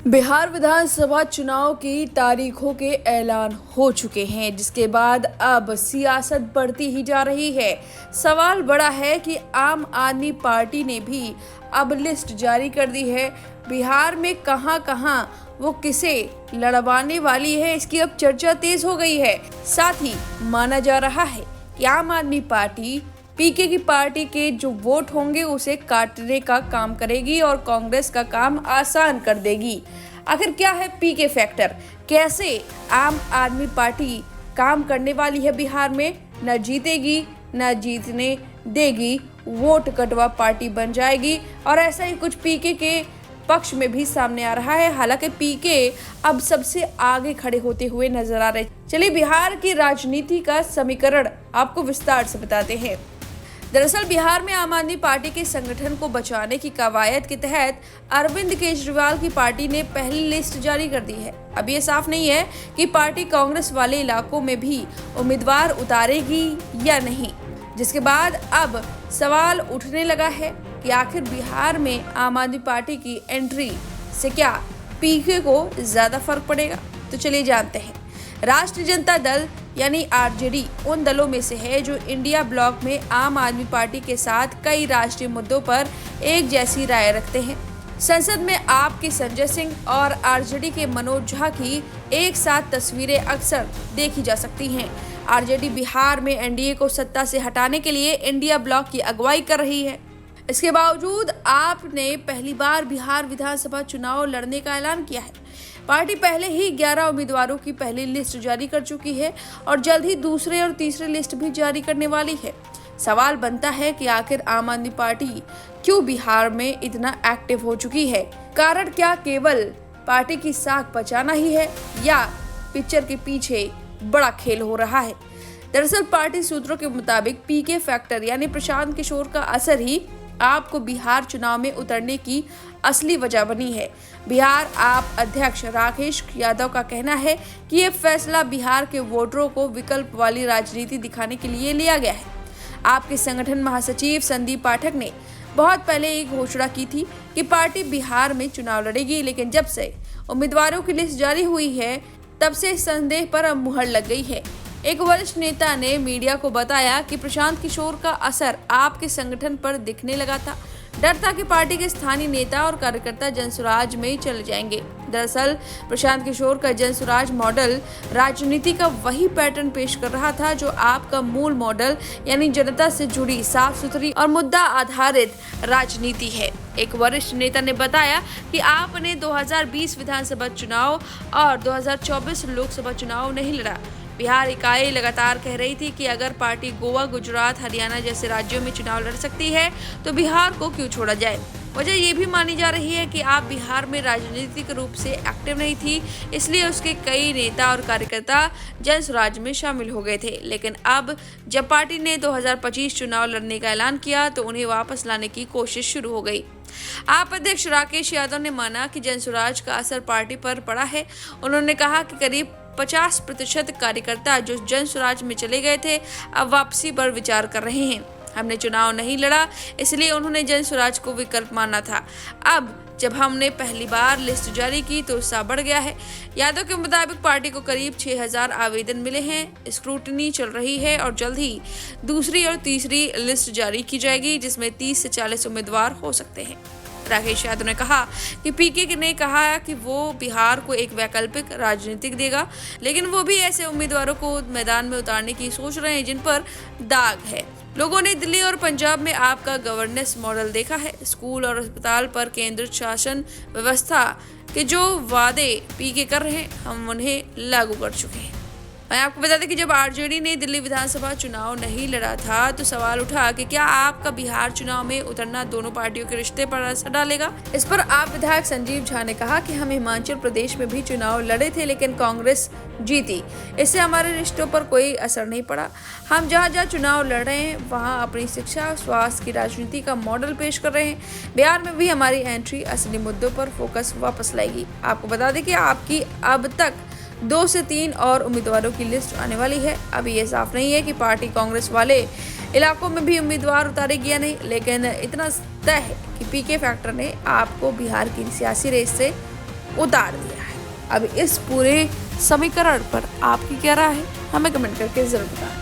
बिहार विधानसभा चुनाव की तारीखों के ऐलान हो चुके हैं, जिसके बाद अब सियासत बढ़ती ही जा रही है। सवाल बड़ा है कि आम आदमी पार्टी ने भी अब लिस्ट जारी कर दी है। बिहार में कहां-कहां वो किसे लड़वाने वाली है, इसकी अब चर्चा तेज हो गई है। साथ ही माना जा रहा है कि आम आदमी पार्टी पीके की पार्टी के जो वोट होंगे उसे काटने का काम करेगी और कांग्रेस का काम आसान कर देगी। आखिर क्या है पीके फैक्टर, कैसे आम आदमी पार्टी काम करने वाली है बिहार में, न जीतेगी न जीतने देगी, वोट कटवा पार्टी बन जाएगी। और ऐसा ही कुछ पीके के पक्ष में भी सामने आ रहा है। हालांकि पीके अब सबसे आगे खड़े होते हुए नजर आ रहे। चलिए बिहार की राजनीति का समीकरण आपको विस्तार से बताते हैं। दरअसल बिहार में आम आदमी पार्टी के संगठन को बचाने की कवायद के तहत अरविंद केजरीवाल की पार्टी ने पहली लिस्ट जारी कर दी है। अब ये साफ नहीं है कि पार्टी कांग्रेस वाले इलाकों में भी उम्मीदवार उतारेगी या नहीं, जिसके बाद अब सवाल उठने लगा है कि आखिर बिहार में आम आदमी पार्टी की एंट्री से क्या पीके को ज्यादा फर्क पड़ेगा। तो चलिए जानते हैं। राष्ट्रीय जनता दल यानी आरजेडी उन दलों में से है जो इंडिया ब्लॉक में आम आदमी पार्टी के साथ कई राष्ट्रीय मुद्दों पर एक जैसी राय रखते हैं। संसद में आप के संजय सिंह और आरजेडी के मनोज झा की एक साथ तस्वीरें अक्सर देखी जा सकती हैं। आरजेडी बिहार में एनडीए को सत्ता से हटाने के लिए इंडिया ब्लॉक की अगुवाई कर रही है। इसके बावजूद आपने पहली बार बिहार विधानसभा चुनाव लड़ने का ऐलान किया है। पार्टी पहले ही 11 उम्मीदवारों की पहली लिस्ट जारी कर चुकी है और जल्द ही दूसरे और तीसरे लिस्ट भी जारी करने वाली है। सवाल बनता है कि आखिर आम आदमी पार्टी क्यों बिहार में इतना एक्टिव हो चुकी है। कारण क्या केवल पार्टी की साख बचाना ही है या पिक्चर के पीछे बड़ा खेल हो रहा है। दरअसल पार्टी सूत्रों के मुताबिक पीके फैक्टर यानी प्रशांत किशोर का असर ही आपको बिहार चुनाव में उतरने की असली वजह बनी है। बिहार आप अध्यक्ष राकेश यादव का कहना है कि ये फैसला बिहार के वोटरों को विकल्प वाली राजनीति दिखाने के लिए लिया गया है। आपके संगठन महासचिव संदीप पाठक ने बहुत पहले एक घोषणा की थी कि पार्टी बिहार में चुनाव लड़ेगी, लेकिन जब से उम्मीदवारों की लिस्ट जारी हुई है तब से संदेह पर अब मुहर लग गई है। एक वरिष्ठ नेता ने मीडिया को बताया कि प्रशांत किशोर का असर आपके संगठन पर दिखने लगा था। डर था कि पार्टी के स्थानीय नेता और कार्यकर्ता जनसुराज में चले जाएंगे। दरअसल प्रशांत किशोर का जनसुराज मॉडल राजनीति का वही पैटर्न पेश कर रहा था जो आपका मूल मॉडल यानी जनता से जुड़ी साफ सुथरी और मुद्दा आधारित राजनीति है। एक वरिष्ठ नेता ने बताया कि आपने 2020 विधानसभा चुनाव और 2024 लोकसभा चुनाव नहीं लड़ा। बिहार इकाई लगातार कह रही थी कि अगर पार्टी गोवा, गुजरात, हरियाणा जैसे राज्यों में चुनाव लड़ सकती है तो बिहार को क्यों छोड़ा जाए। वजह ये भी मानी जा रही है कि आप बिहार में राजनीतिक रूप से एक्टिव नहीं थी, इसलिए उसके कई नेता और कार्यकर्ता जनसुराज में शामिल हो गए थे। लेकिन अब जब पार्टी ने 2025 चुनाव लड़ने का ऐलान किया तो उन्हें वापस लाने की कोशिश शुरू हो गई। आप अध्यक्ष राकेश यादव ने माना कि जनसुराज का असर पार्टी पर पड़ा है। उन्होंने कहा कि करीब 50% कार्यकर्ता जो जनसुराज में चले गए थे अब वापसी पर विचार कर रहे हैं। हमने चुनाव नहीं लड़ा, इसलिए उन्होंने जनसुराज को विकल्प माना था। अब जब हमने पहली बार लिस्ट जारी की तो उत्साह बढ़ गया है। यादव के मुताबिक पार्टी को करीब 6000 आवेदन मिले हैं, स्क्रूटनी चल रही है और जल्द ही दूसरी और तीसरी लिस्ट जारी की जाएगी, जिसमें 30 से 40 उम्मीदवार हो सकते हैं। राकेश यादव ने कहा कि पीके ने कहा कि वो बिहार को एक वैकल्पिक राजनीतिक देगा, लेकिन वो भी ऐसे उम्मीदवारों को मैदान में उतारने की सोच रहे हैं जिन पर दाग है। लोगों ने दिल्ली और पंजाब में आपका गवर्नेंस मॉडल देखा है। स्कूल और अस्पताल पर केंद्र शासन व्यवस्था के जो वादे पीके कर रहे हैं हम उन्हें लागू कर चुके हैं। मैं आपको बता दें कि जब आरजेडी ने दिल्ली विधानसभा चुनाव नहीं लड़ा था तो सवाल उठा कि क्या आपका बिहार चुनाव में उतरना दोनों पार्टियों के रिश्ते पर असर डालेगा। इस पर आप विधायक संजीव झा ने कहा कि हम हिमाचल प्रदेश में भी चुनाव लड़े थे लेकिन कांग्रेस जीती, इससे हमारे रिश्तों पर कोई असर नहीं पड़ा। हम जहाँ जहाँ चुनाव लड़ रहे हैं वहाँ अपनी शिक्षा स्वास्थ्य की राजनीति का मॉडल पेश कर रहे हैं। बिहार में भी हमारी एंट्री असली मुद्दों पर फोकस वापस लाएगी। आपको बता दें कि आपकी अब तक 2 से 3 और उम्मीदवारों की लिस्ट आने वाली है। अभी ये साफ नहीं है कि पार्टी कांग्रेस वाले इलाकों में भी उम्मीदवार उतारेगी या नहीं, लेकिन इतना तय है कि पीके फैक्टर ने आपको बिहार की सियासी रेस से उतार दिया है। अब इस पूरे समीकरण पर आपकी क्या राय है, हमें कमेंट करके जरूर बताएं।